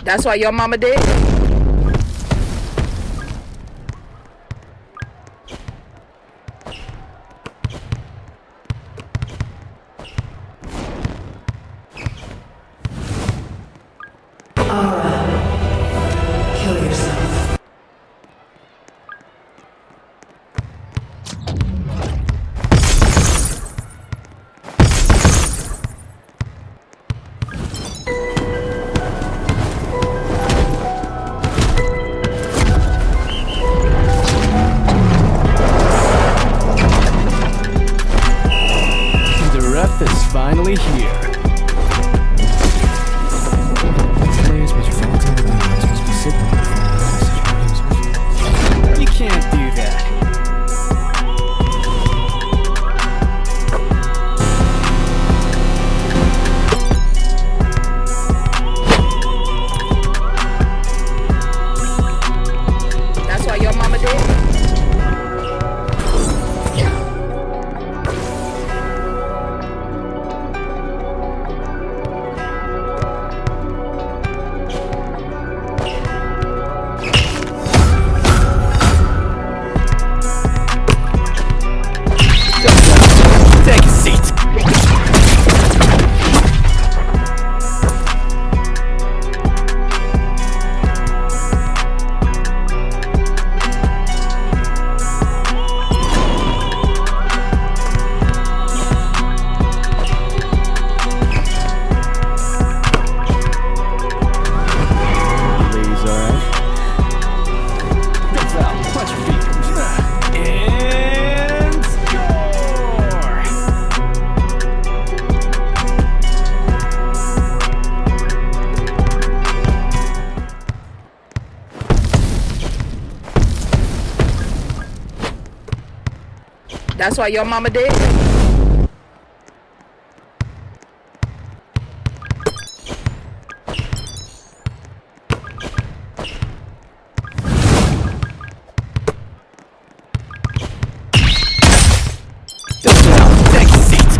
That's why your mama did? Kill yourself. The ref is finally here. You can't do that. That's why your mama did? Take a seat. Ladies, all right? Big foul. Punch your feet. And score! That's why your mama did? Take a seat.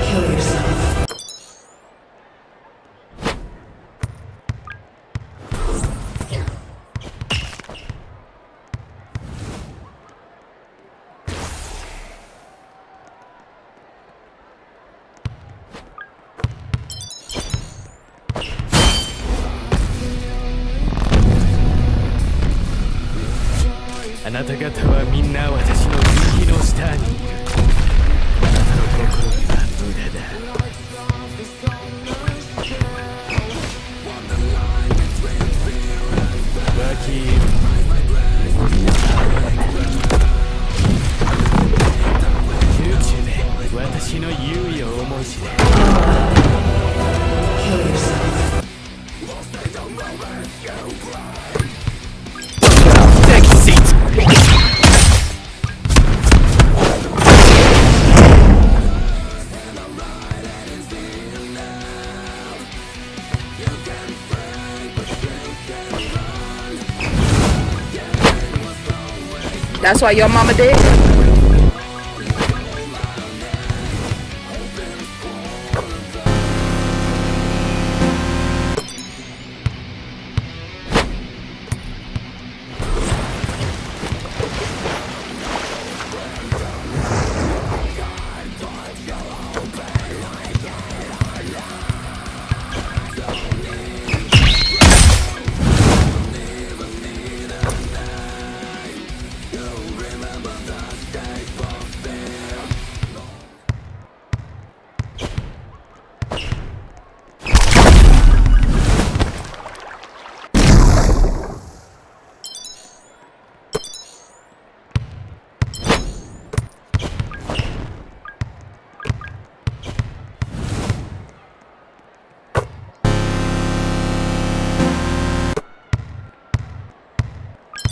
Kill yourself. A なた方はみんな私の右の下にいる。あなたの心には無駄だ。脇空中で私の猶予を思い知れ。 Kill yourself. Take a seat. That's why your mama did?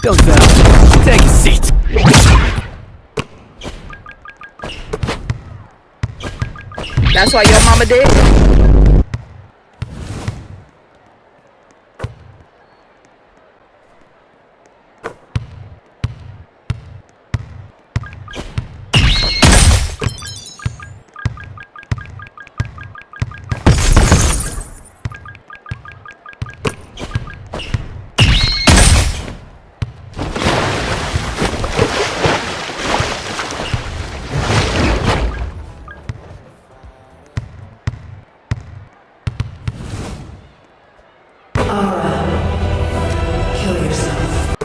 Don't stop. Take a seat. That's why your mama dead? Kill yourself.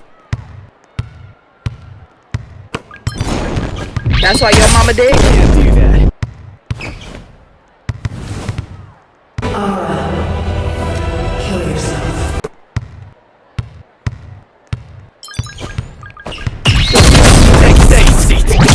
That's why your mama dead? Can't do that. Kill yourself. Take a seat. Kill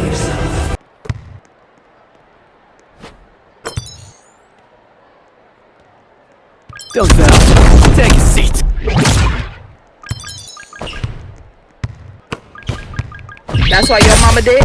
yourself. Don't stop. Take a seat. That's why your mama dead?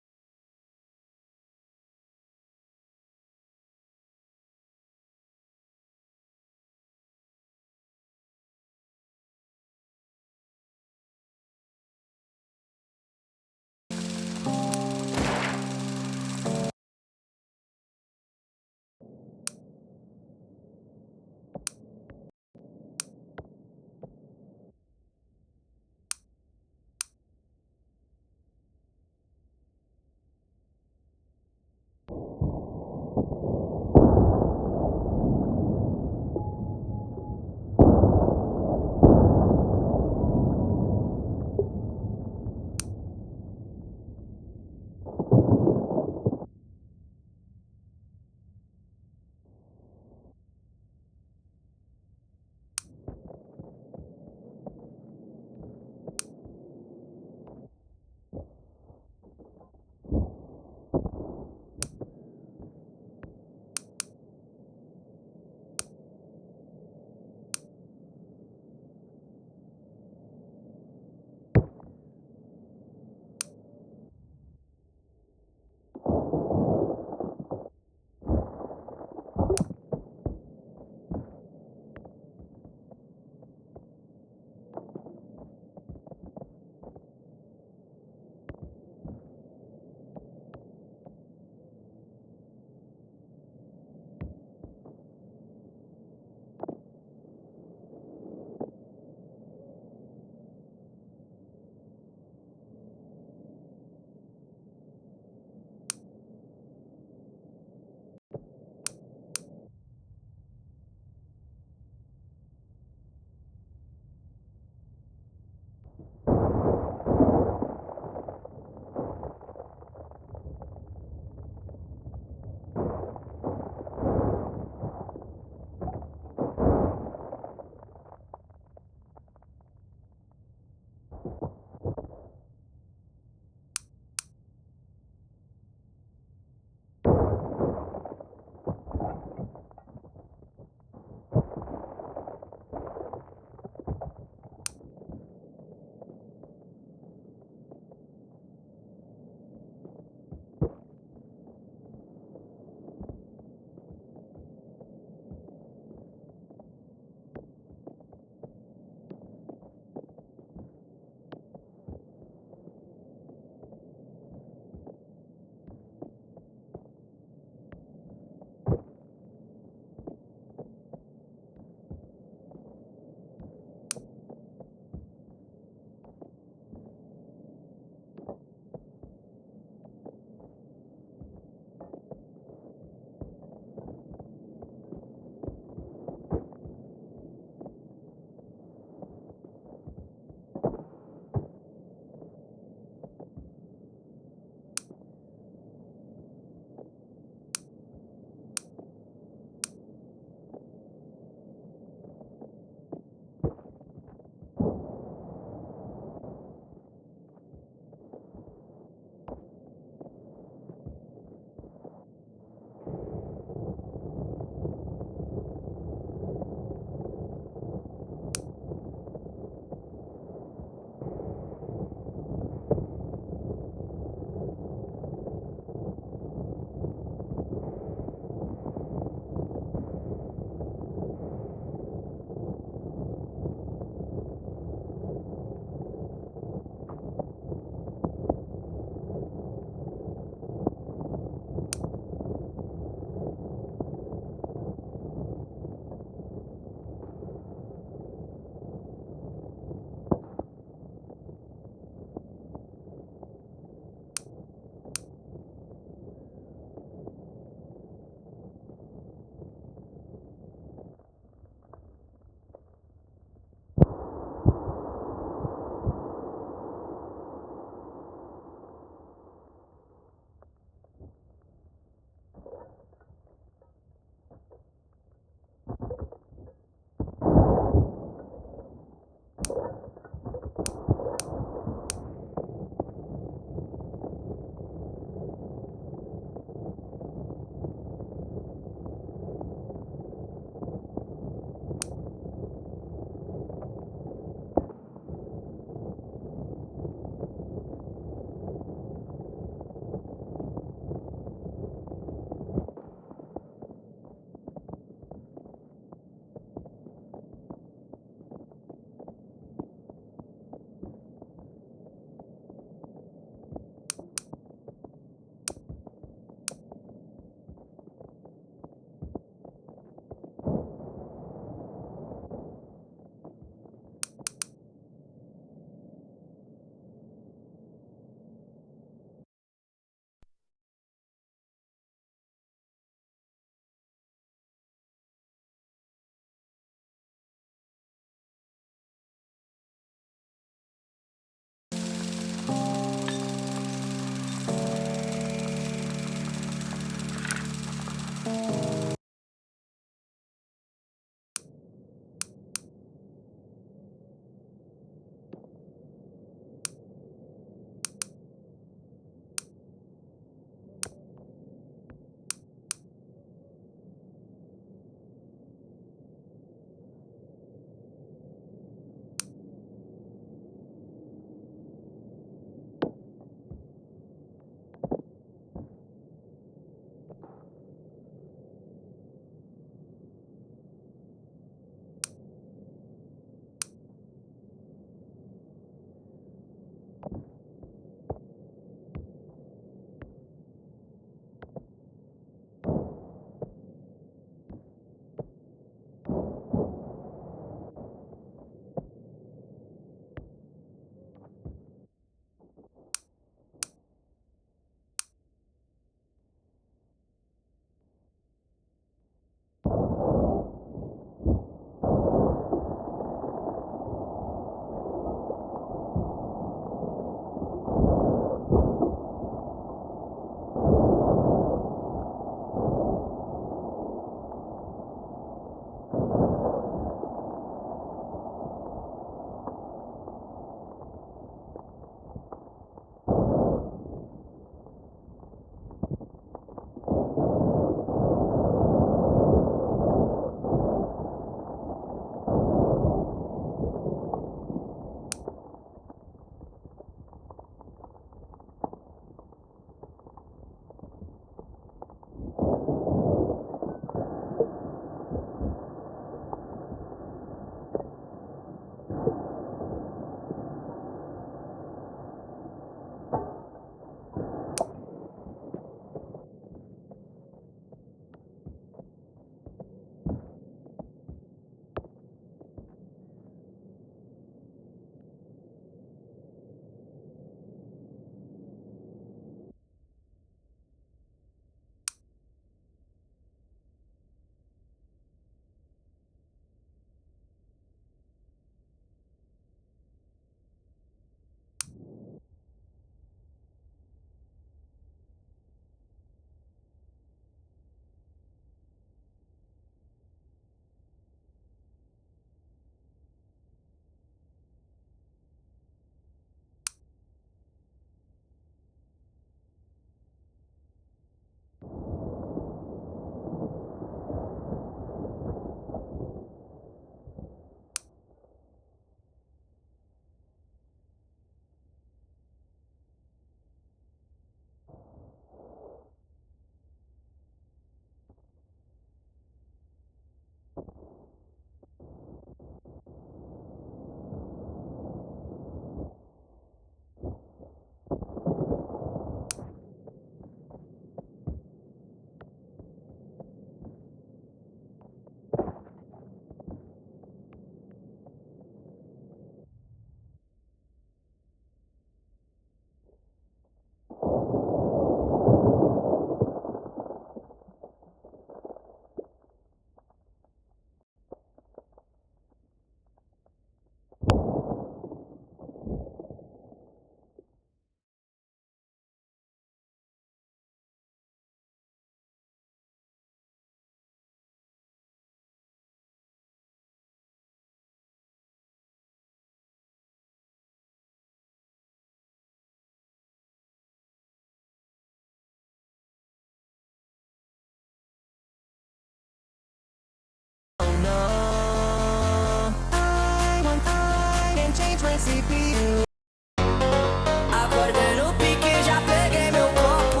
Acordei no pique, já peguei meu copo.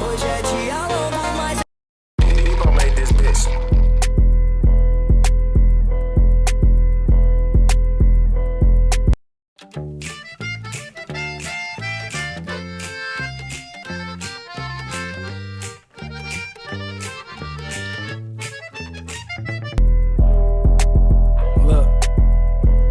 Hoje é dia longo, mas We gon' make this bitch. Look,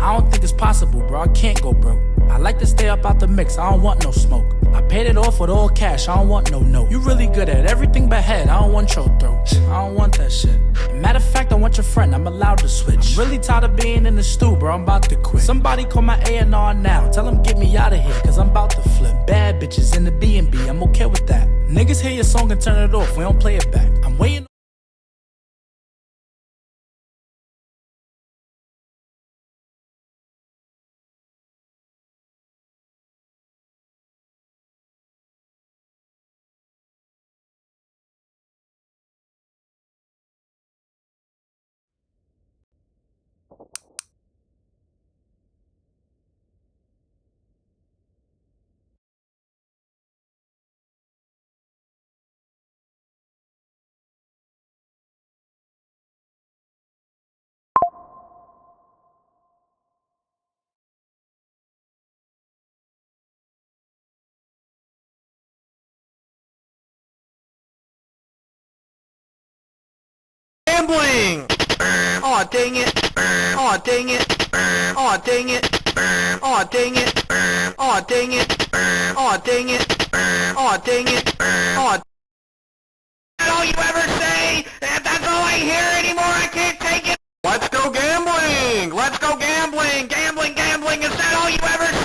I don't think it's possible, bro. I can't go broke. I like to stay up out the mix. I don't want no smoke. I paid it off with all cash. I don't want no note. You really good at everything but head. I don't want your throat. I don't want that shit. Matter of fact, I want your friend. I'm allowed to switch. I'm really tired of being in the stew, bro. I'm about to quit. Somebody call my A&R now. Tell them get me out of here, cause I'm about to flip. Bad bitches in the B&B. I'm okay with that. Niggas hear your song and turn it off. We don't play it back. I'm waiting. Gambling! Aw, dang it. Aw, dang it. Aw, dang it. Aw, dang it. Aw, dang it. Aw, dang it. Aw, dang it. Aw. That's all you ever say? That's all I hear anymore. I can't take it. Let's go gambling. Let's go gambling. Gambling, gambling. Is that all you ever say?